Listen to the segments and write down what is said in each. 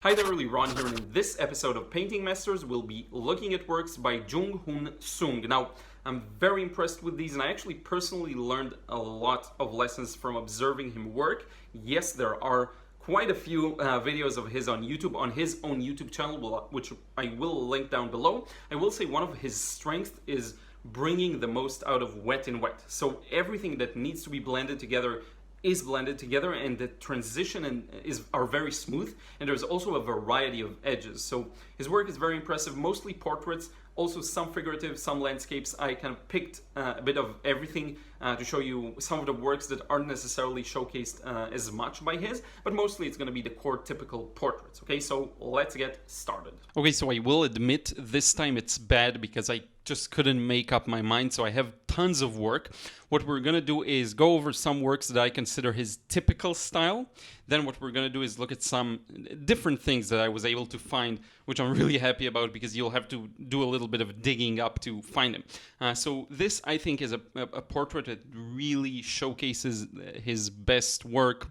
Hi there, Ron here, and in this episode of Painting Masters, we'll be looking at works by Jung Hun-Sung. Now, I'm very impressed with these, and I actually personally learned a lot of lessons from observing him work. Yes, there are quite a few videos of his on YouTube, on his own YouTube channel, which I will link down below. I will say one of his strengths is bringing the most out of wet in wet. So everything that needs to be blended together is blended together, and the transition are very smooth, and there's also a variety of edges. So his work is very impressive, mostly portraits, also some figurative, some landscapes. I kind of picked a bit of everything to show you some of the works that aren't necessarily showcased as much by his, but mostly it's going to be the core typical portraits. Okay, so let's get started. Okay, so I will admit this time it's bad because I just couldn't make up my mind, so I have tons of work. What we're going to do is go over some works that I consider his typical style. Then what we're going to do is look at some different things that I was able to find, which I'm really happy about because you'll have to do a little bit of digging up to find them. So this, I think, is a portrait that really showcases his best work.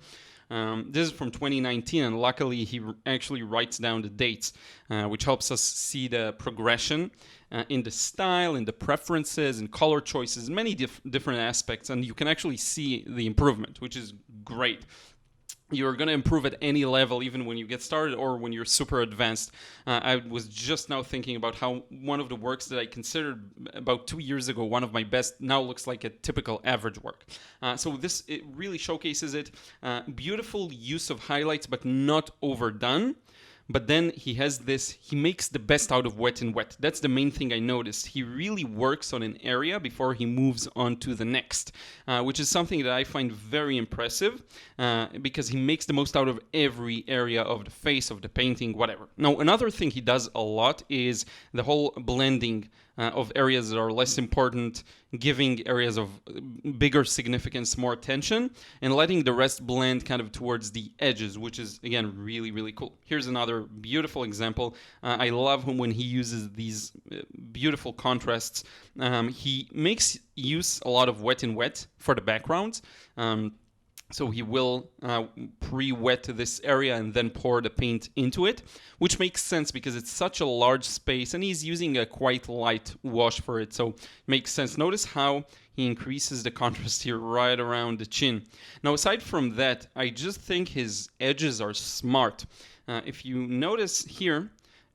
This is from 2019, and luckily he actually writes down the dates, which helps us see the progression in the style, in the preferences, in color choices, many different aspects, and you can actually see the improvement, which is great. You're going to improve at any level, even when you get started or when you're super advanced. I was just now thinking about how one of the works that I considered about 2 years ago one of my best now looks like a typical average work. So this, it really showcases it. Beautiful use of highlights, but not overdone. But then he has this, he makes the best out of wet in wet. That's the main thing I noticed. He really works on an area before he moves on to the next, which is something that I find very impressive because he makes the most out of every area of the face, of the painting, whatever. Now, another thing he does a lot is the whole blending of areas that are less important, giving areas of bigger significance more attention, and letting the rest blend kind of towards the edges, which is, again, really, really cool. Here's another beautiful example. I love when he uses these beautiful contrasts. He makes use a lot of wet in wet for the backgrounds. So he will pre-wet this area and then pour the paint into it, which makes sense because it's such a large space and he's using a quite light wash for it, so it makes sense. Notice how he increases the contrast here right around the chin. Now, aside from that, I just think his edges are smart. If you notice here,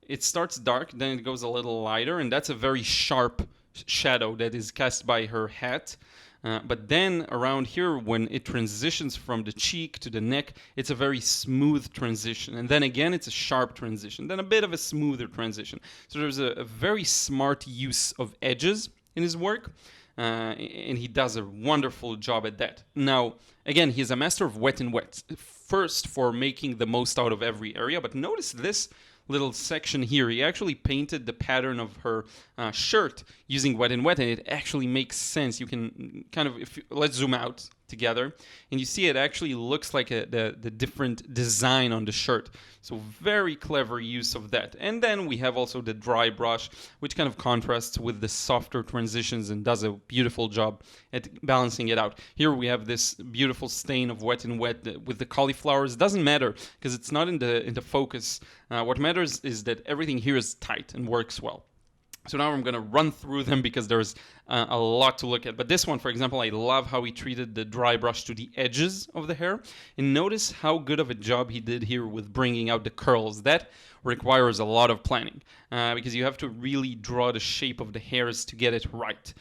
it starts dark, then it goes a little lighter, and that's a very sharp shadow that is cast by her hat. But then around here, when it transitions from the cheek to the neck, it's a very smooth transition. And then again, it's a sharp transition, then a bit of a smoother transition. So there's a very smart use of edges in his work, and he does a wonderful job at that. Now, again, he's a master of wet and wet. First, for making the most out of every area, but notice this little section here. He actually painted the pattern of her shirt using wet and wet, and it actually makes sense. You can kind of, let's zoom out together, and you see it actually looks like the different design on the shirt. So very clever use of that. And then we have also the dry brush, which kind of contrasts with the softer transitions and does a beautiful job at balancing it out. Here we have this beautiful stain of wet and wet with the cauliflowers. It doesn't matter because it's not in the focus. What matters is that everything here is tight and works well. So now I'm going to run through them because there's a lot to look at. But this one, for example, I love how he treated the dry brush to the edges of the hair. And notice how good of a job he did here with bringing out the curls. That requires a lot of planning because you have to really draw the shape of the hairs to get it right.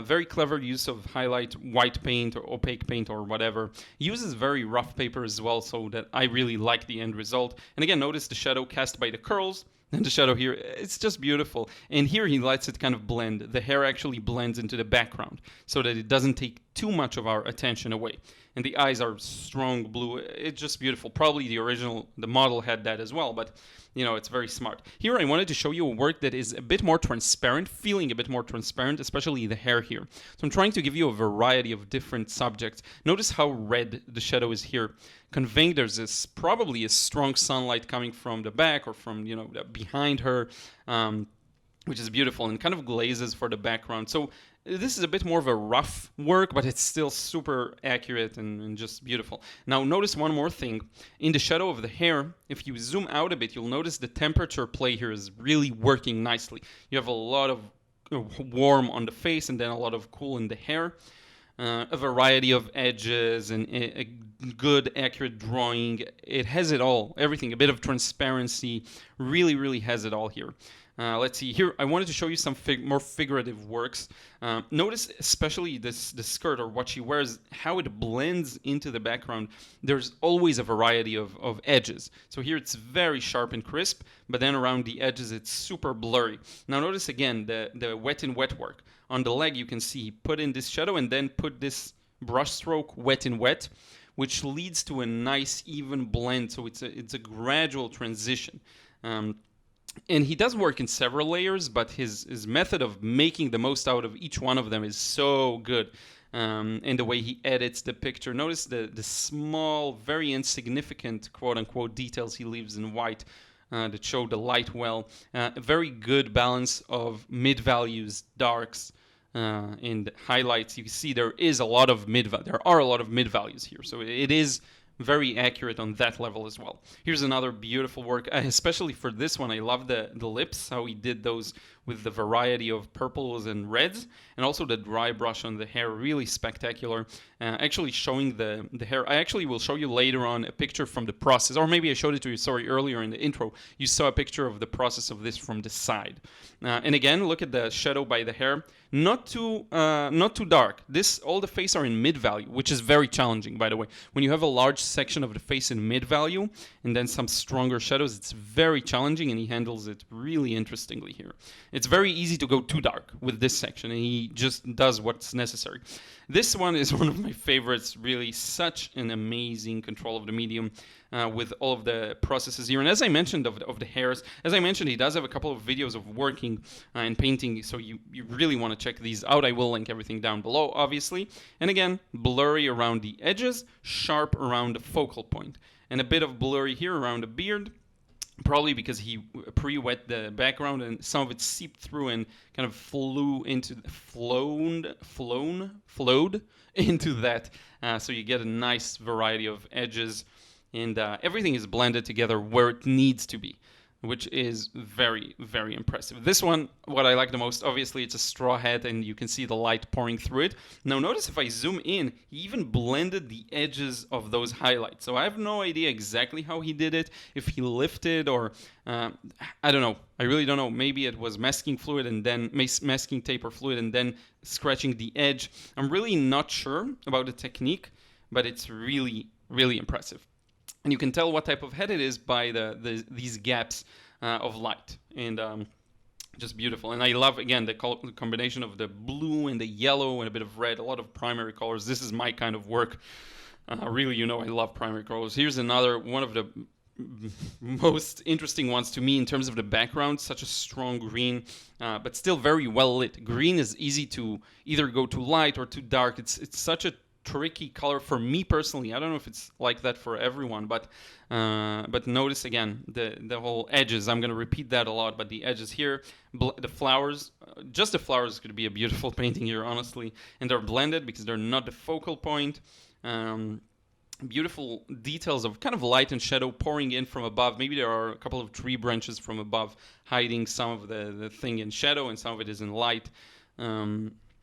Very clever use of highlight, white paint or opaque paint or whatever. He uses very rough paper as well, so that I really like the end result. And again, notice the shadow cast by the curls. And the shadow here, it's just beautiful. And here he lets it kind of blend. The hair actually blends into the background so that it doesn't take too much of our attention away. And the eyes are strong blue. It's just beautiful. Probably the model had that as well, but you know, it's very smart. Here I wanted to show you a work that is a bit more transparent, feeling a bit more transparent, especially the hair here. So I'm trying to give you a variety of different subjects. Notice how red the shadow is here, conveying there's this probably a strong sunlight coming from the back or from, behind her. Which is beautiful and kind of glazes for the background. So This is a bit more of a rough work, but it's still super accurate and just beautiful. Now notice one more thing. In the shadow of the hair, if you zoom out a bit, you'll notice the temperature play here is really working nicely. You have a lot of warm on the face and then a lot of cool in the hair. A variety of edges and a good accurate drawing. It has it all, everything, a bit of transparency, really has it all here. Let's see here. I wanted to show you some more figurative works. Notice especially the skirt, or what she wears, how it blends into the background. There's always a variety of edges. So here it's very sharp and crisp, but then around the edges it's super blurry. Now notice again the wet in wet work. On the leg you can see he put in this shadow and then put this brush stroke wet in wet, which leads to a nice even blend. So it's a gradual transition. And he does work in several layers, but his method of making the most out of each one of them is so good. And the way he edits the picture. Notice the small, very insignificant, quote-unquote, details he leaves in white that show the light well. A very good balance of mid-values, darks, and highlights. You can see there are a lot of mid-values here. So it is very accurate on that level as well. Here's another beautiful work, especially for this one. I love the lips, how he did those with the variety of purples and reds, and also the dry brush on the hair, really spectacular. Actually showing the hair. I actually will show you later on a picture from the process, or maybe I showed it to you, earlier in the intro. You saw a picture of the process of this from the side. And again, look at the shadow by the hair. Not too dark. All the face are in mid-value, which is very challenging, by the way. When you have a large section of the face in mid-value and then some stronger shadows, it's very challenging, and he handles it really interestingly here. It's very easy to go too dark with this section, and he just does what's necessary. This one is one of my favorites, really. Such an amazing control of the medium with all of the processes here. And as I mentioned of the hairs, as I mentioned, he does have a couple of videos of working and painting, so you really want to check these out. I will link everything down below, obviously. And again, blurry around the edges, sharp around the focal point, and a bit of blurry here around the beard. Probably because he pre-wet the background and some of it seeped through and kind of flowed into that. So you get a nice variety of edges, and everything is blended together where it needs to be, which is very impressive. This one, what I like the most, obviously it's a straw hat and you can see the light pouring through it. Now notice if I zoom in, he even blended the edges of those highlights. So I have no idea exactly how he did it, if he lifted or I don't know. I really don't know. Maybe it was masking fluid and then masking tape or fluid and then scratching the edge. I'm really not sure about the technique, but it's really impressive. And you can tell what type of head it is by these gaps of light, and just beautiful. And I love, again, the combination of the blue and the yellow and a bit of red, a lot of primary colors. This is my kind of work. Really, I love primary colors. Here's another one of the most interesting ones to me in terms of the background. Such a strong green, but still very well lit. Green is easy to either go too light or too dark. It's such a tricky color for me personally. I don't know if it's like that for everyone, but notice again the whole edges. I'm going to repeat that a lot, but the edges here, the flowers, just the flowers could be a beautiful painting here, honestly. And they're blended because they're not the focal point. Beautiful details of kind of light and shadow pouring in from above. Maybe there are a couple of tree branches from above hiding some of the thing in shadow and some of it is in light.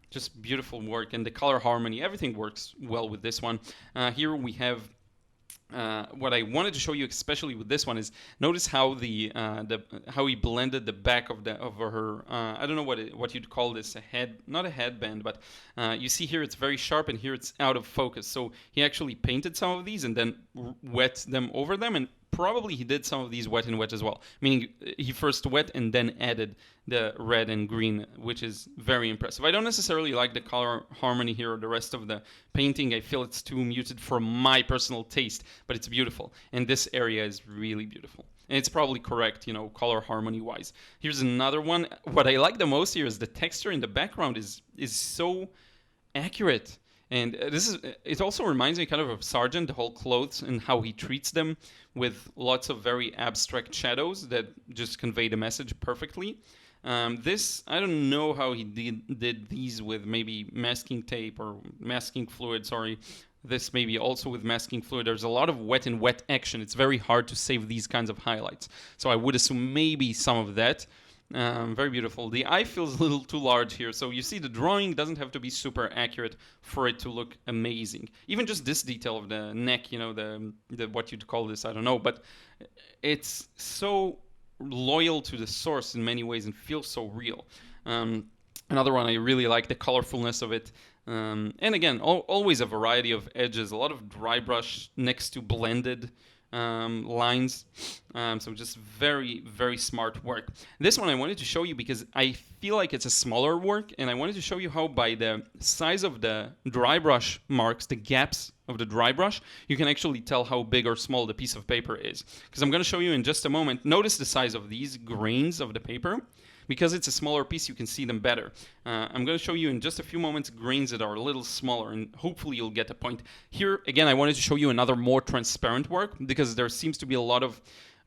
Just beautiful work, and the color harmony, everything works well with this one. Here we have what I wanted to show you, especially with this one, is notice how how he blended the back of her. I don't know what you'd call this, not a headband, but you see here it's very sharp, and here it's out of focus. So he actually painted some of these and then wet them over them, and probably he did some of these wet and wet as well, meaning he first wet and then added the red and green, which is very impressive. I don't necessarily like the color harmony here or the rest of the painting. I feel it's too muted for my personal taste, but it's beautiful. And this area is really beautiful. And it's probably correct, color harmony wise. Here's another one. What I like the most here is the texture in the background is so accurate. And it also reminds me kind of Sargent, the whole clothes and how he treats them with lots of very abstract shadows that just convey the message perfectly. This, I don't know how he did these with maybe masking tape or masking fluid, sorry. This maybe also with masking fluid. There's a lot of wet and wet action. It's very hard to save these kinds of highlights. So I would assume maybe some of that. Very beautiful. The eye feels a little too large here. So you see the drawing doesn't have to be super accurate for it to look amazing. Even just this detail of the neck, you know, the what you'd call this, I don't know. But it's so loyal to the source in many ways and feels so real. Another one, I really like the colorfulness of it. And again, always a variety of edges, a lot of dry brush next to blended lines. So just very, very smart work. This one I wanted to show you because I feel like it's a smaller work, and I wanted to show you how by the size of the dry brush marks, the gaps of the dry brush, you can actually tell how big or small the piece of paper is. Because I'm going to show you in just a moment. Notice the size of these grains of the paper. Because it's a smaller piece, you can see them better. I'm going to show you in just a few moments grains that are a little smaller, and hopefully you'll get the point. Here, again, I wanted to show you another more transparent work, because there seems to be a lot of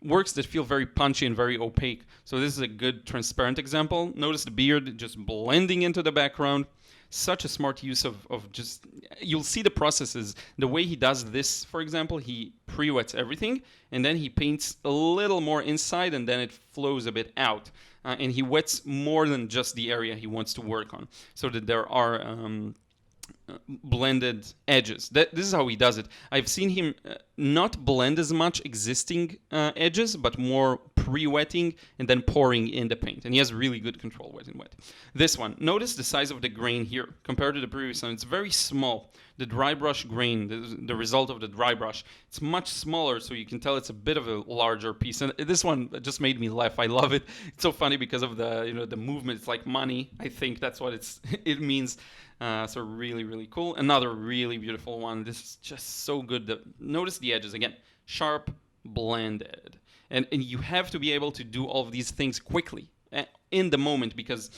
works that feel very punchy and very opaque. So this is a good transparent example. Notice the beard just blending into the background. Such a smart use of just, you'll see the processes. The way he does this, for example, he pre-wets everything, and then he paints a little more inside, and then it flows a bit out. And he wets more than just the area he wants to work on, so that there are blended edges. This is how he does it. I've seen him not blend as much existing edges, but more pre-wetting and then pouring in the paint. And he has really good control wet and wet. This one, notice the size of the grain here compared to the previous one. It's very small. The dry brush grain, the result of the dry brush, it's much smaller, so you can tell it's a bit of a larger piece. And this one just made me laugh. I love it. It's so funny because of the movement. It's like money. I think that's what it means. So really, really cool. Another really beautiful one. This is just so good. Notice the edges again, sharp, blended, and you have to be able to do all of these things quickly in the moment, because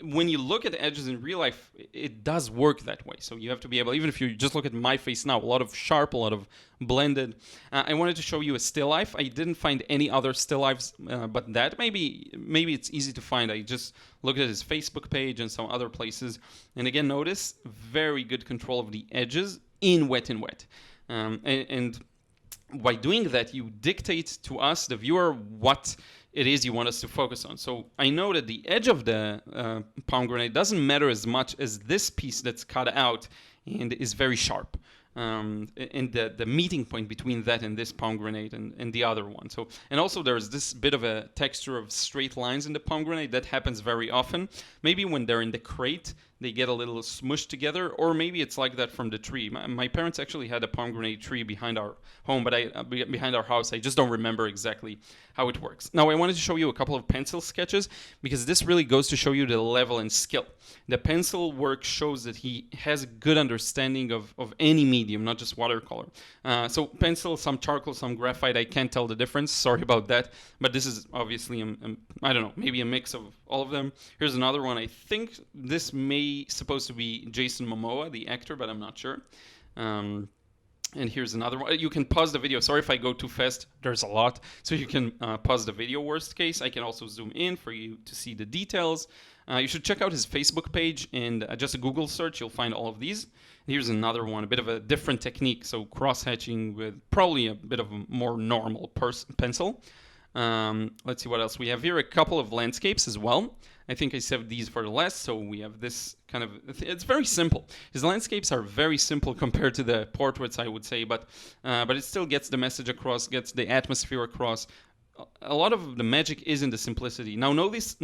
when you look at the edges in real life, it does work that way. So you have to be able, even if you just look at my face now, a lot of sharp, a lot of blended. I wanted to show you a still life. I didn't find any other still lifes but that. Maybe it's easy to find. I just looked at his Facebook page and some other places. And again, notice very good control of the edges in wet and wet. And by doing that, you dictate to us, the viewer, what it is you want us to focus on. So I know that the edge of the pomegranate doesn't matter as much as this piece that's cut out and is very sharp. And the meeting point between that and this pomegranate and the other one. So, and also there's this bit of a texture of straight lines in the pomegranate that happens very often. Maybe when they're in the crate, they get a little smushed together, or maybe it's like that from the tree. My parents actually had a pomegranate tree behind our home, but behind our house. I just don't remember exactly how it works. Now, I wanted to show you a couple of pencil sketches, because this really goes to show you the level and skill. The pencil work shows that he has a good understanding of any medium, not just watercolor. So pencil, some charcoal, some graphite, I can't tell the difference. Sorry about that. But this is obviously, I don't know, maybe a mix of all of them. Here's another one. I think this may supposed to be Jason Momoa, the actor, but I'm not sure. And here's another one. You can pause the video. Sorry if I go too fast. There's a lot. So you can pause the video, worst case. I can also zoom in for you to see the details. You should check out his Facebook page, and just a Google search, you'll find all of these. Here's another one, a bit of a different technique. So cross-hatching with probably a bit of a more normal pencil. Let's see what else we have here. A couple of landscapes as well. I think I saved these for the last, so we have this kind of, it's very simple. His landscapes are very simple compared to the portraits, I would say, but it still gets the message across, gets the atmosphere across. A lot of the magic is in the simplicity. Now notice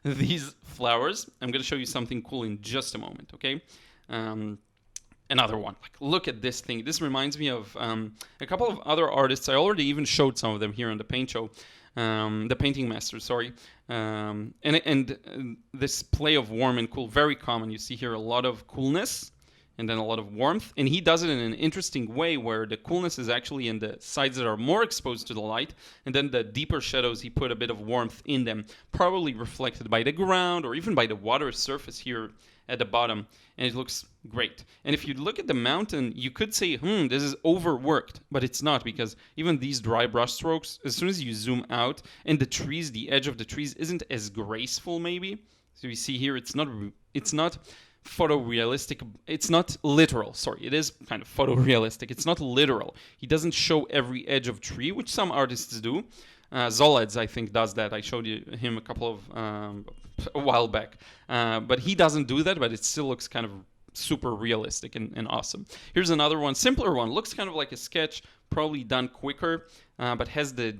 these flowers. I'm going to show you something cool in just a moment, okay? Another one. Like, look at this thing. This reminds me of a couple of other artists. I already even showed some of them here on the paint show. The Painting Masters, sorry. And this play of warm and cool, very common. You see here a lot of coolness and then a lot of warmth. And he does it in an interesting way where the coolness is actually in the sides that are more exposed to the light. And then the deeper shadows, he put a bit of warmth in them, probably reflected by the ground or even by the water surface here at the bottom, and it looks great. And if you look at the mountain, you could say, this is overworked, but it's not, because even these dry brush strokes, as soon as you zoom out, and the trees, the edge of the trees isn't as graceful maybe. So you see here, it's not photorealistic. It's not literal. Sorry, it is kind of photorealistic. It's not literal. He doesn't show every edge of tree, which some artists do. Zoleds, I think, does that. I showed him a while back. But he doesn't do that, but it still looks kind of super realistic and awesome. Here's another one, simpler one. Looks kind of like a sketch, probably done quicker, but has the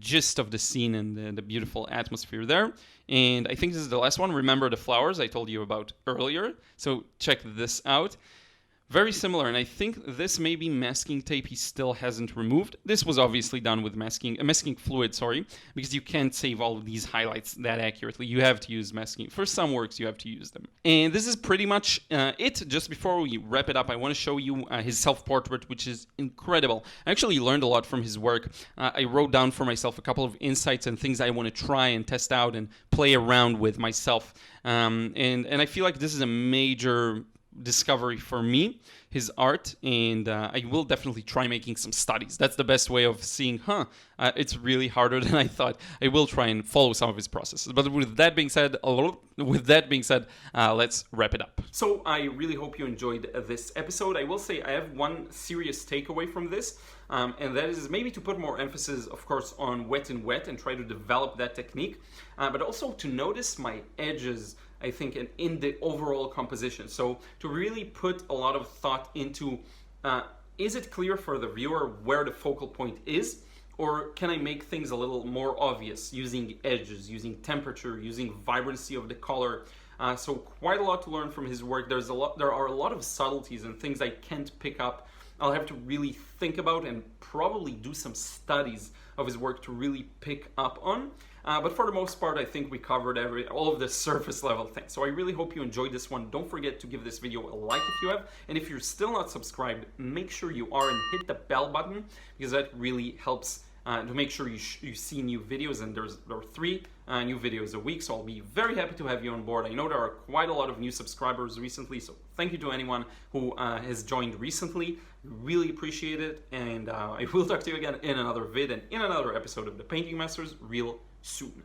gist of the scene and the beautiful atmosphere there. And I think this is the last one. Remember the flowers I told you about earlier. So check this out. Very similar, and I think this may be masking tape he still hasn't removed. This was obviously done with masking fluid, because you can't save all of these highlights that accurately. You have to use masking. For some works, you have to use them. And this is pretty much it. Just before we wrap it up, I want to show you his self-portrait, which is incredible. I actually learned a lot from his work. I wrote down for myself a couple of insights and things I want to try and test out and play around with myself. And I feel like this is a major discovery for me, his art, and I will definitely try making some studies. That's the best way of seeing, it's really harder than I thought. I will try and follow some of his processes. But with that being said, let's wrap it up. So I really hope you enjoyed this episode. I will say I have one serious takeaway from this, and that is maybe to put more emphasis, of course, on wet and wet and try to develop that technique, but also to notice my edges, I think, in the overall composition. So to really put a lot of thought into, is it clear for the viewer where the focal point is? Or can I make things a little more obvious using edges, using temperature, using vibrancy of the color? So quite a lot to learn from his work. There are a lot of subtleties and things I can't pick up. I'll have to really think about and probably do some studies of his work to really pick up on. But for the most part, I think we covered all of the surface level things. So I really hope you enjoyed this one. Don't forget to give this video a like if you have. And if you're still not subscribed, make sure you are and hit the bell button, because that really helps to make sure you see new videos. And there are 3 new videos a week, so I'll be very happy to have you on board. I know there are quite a lot of new subscribers recently, so thank you to anyone who has joined recently. Really appreciate it, and I will talk to you again in another vid and in another episode of the Painting Masters real soon.